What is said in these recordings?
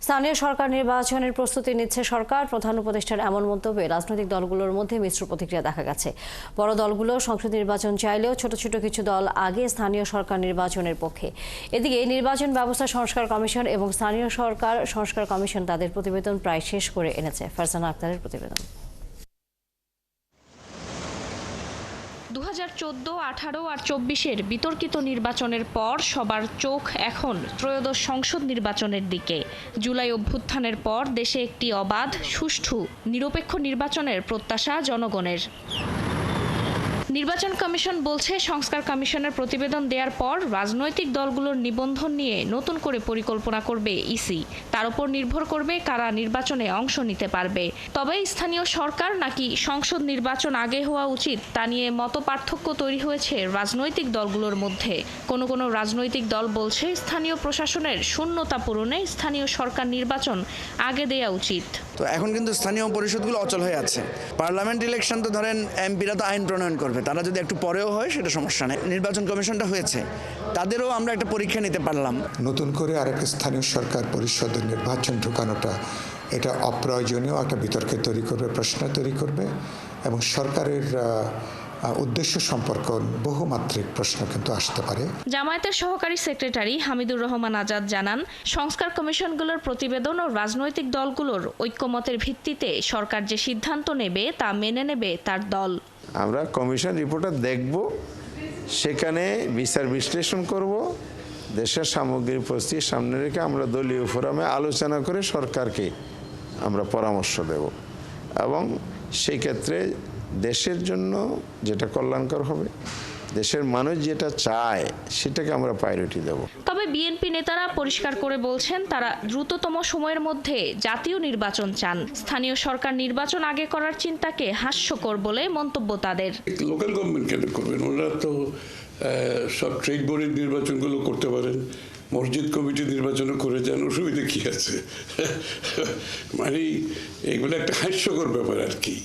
স্থানীয় সরকার নির্বাচনের প্রস্তুতি নিচ্ছে সরকার। প্রধান উপদেষ্টার এমন মন্তব্যে রাজনৈতিক দলগুলোর মধ্যে মিশ্র প্রতিক্রিয়া দেখা গেছে। বড় দলগুলো সংসদ নির্বাচন চাইলেও ছোট ছোট কিছু দল আগে স্থানীয় সরকার নির্বাচনের পক্ষে। এদিকে নির্বাচন ব্যবস্থা সংস্কার কমিশন এবং স্থানীয় সরকার সংস্কার কমিশন তাদের প্রতিবেদন প্রায় শেষ করে এনেছে। ফারজানা আক্তারের প্রতিবেদন। 2014, 18 আর 24-এর বিতর্কিত নির্বাচনের পর সবার চোখ এখন ত্রয়োদশ সংসদ নির্বাচনের দিকে। জুলাই অভ্যুত্থানের পর দেশে একটি অবাধ, সুষ্ঠু, নিরপেক্ষ নির্বাচনের প্রত্যাশা জনগণের। নির্বাচন কমিশন বলছে, সংস্কার কমিশনের প্রতিবেদন দেওয়ার পর রাজনৈতিক দলগুলোর নিবন্ধন নিয়ে নতুন করে পরিকল্পনা করবে ইসি। তার উপর নির্ভর করবে কারা নির্বাচনে অংশ নিতে পারবে। তবে স্থানীয় সরকার নাকি সংসদ নির্বাচন আগে হওয়া উচিত তা নিয়ে মতপার্থক্য তৈরি হয়েছে রাজনৈতিক দলগুলোর মধ্যে। কোনো রাজনৈতিক দল বলছে, স্থানীয় প্রশাসনের শূন্যতা পূরণে স্থানীয় সরকার নির্বাচন আগে দেয়া উচিত। তো এখন কিন্তু স্থানীয় পরিষদগুলো অচল হয়ে আছে। পার্লামেন্ট ইলেকশন তো ধরেন এমপিরা তো আইন প্রণয়ন করবে, তারা যদি একটু পরেও হয় সেটা সমস্যা নেই। নির্বাচন কমিশনটা হয়েছে, তাদেরও আমরা একটা পরীক্ষা নিতে পারলাম। নতুন করে আরেকটা স্থানীয় সরকার পরিষদের নির্বাচন ঢুকানোটা এটা অপ্রয়োজনীয় একটা বিতর্ক তৈরি করবে, প্রশ্ন তৈরি করবে এবং সরকারের উদ্দেশ্য সম্পর্ক বহুমাত্রিক প্রশ্ন কিন্তু আসতে পারে। জামায়াতের সহকারী সেক্রেটারি হামিদুর রহমান আজাদ জানান, সংস্কার কমিশনগুলোর প্রতিবেদন ও রাজনৈতিক দলগুলোর ঐক্যমতের ভিত্তিতে সরকার যে সিদ্ধান্ত নেবে তা মেনে নেবে তার দল। আমরা কমিশন রিপোর্টটা দেখব, সেখানে বিচার বিশ্লেষণ করব, দেশের সামগ্রিক পরিস্থিতি সামনে রেখে আমরা দলীয় ফোরামে আলোচনা করে সরকারকে আমরা পরামর্শ দেব এবং সেই ক্ষেত্রে দেশের জন্য যেটা কল্যাণকর হবে, দেশের মানুষ যেটা চায় সেটাকে আমরা প্রায়োরিটি দেব। তবে বিএনপি নেতারা পরিষ্কার করে বলছেন, তারা দ্রুততম সময়ের মধ্যে জাতীয় নির্বাচন চান। স্থানীয় সরকার নির্বাচন আগে করার চিন্তাকে হাস্যকর বলে মন্তব্য তাদের। লোকাল গভর্নমেন্ট কেন করবেন? ওনারা তো সব ট্রেড বোর্ডের নির্বাচনগুলো করতে পারেন, মসজিদ কমিটি নির্বাচনও করে যান, অসুবিধা কি আছে? মানে এগুলো একটা হাস্যকর ব্যাপার আর কি।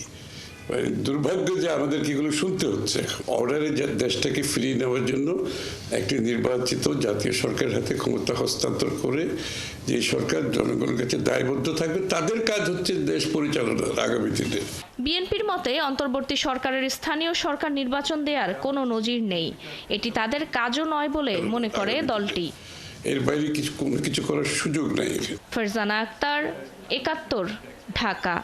দুর্ভাগ্য যে আমাদেরকে এগুলো শুনতে হচ্ছে। অর্ডারে দেশটাকে ফিরিয়ে নেওয়ার জন্য একটি নির্বাচিত জাতীয় সরকারের হাতে ক্ষমতা হস্তান্তর করে যে সরকার জনগণের কাছে দায়বদ্ধ থাকবে, তাদের কাজ হচ্ছে দেশ পরিচালনার আগামী দিনে। বিএনপির মতে অন্তর্বর্তী সরকারের স্থানীয় সরকার নির্বাচন দেওয়ার কোনো নজির নেই। এটি তাদের কাজও নয় বলে মনে করে দলটি। এর বাইরে কোনো কিছু করার সুযোগ নাই। ফারজানা আক্তার, ৭১, ঢাকা।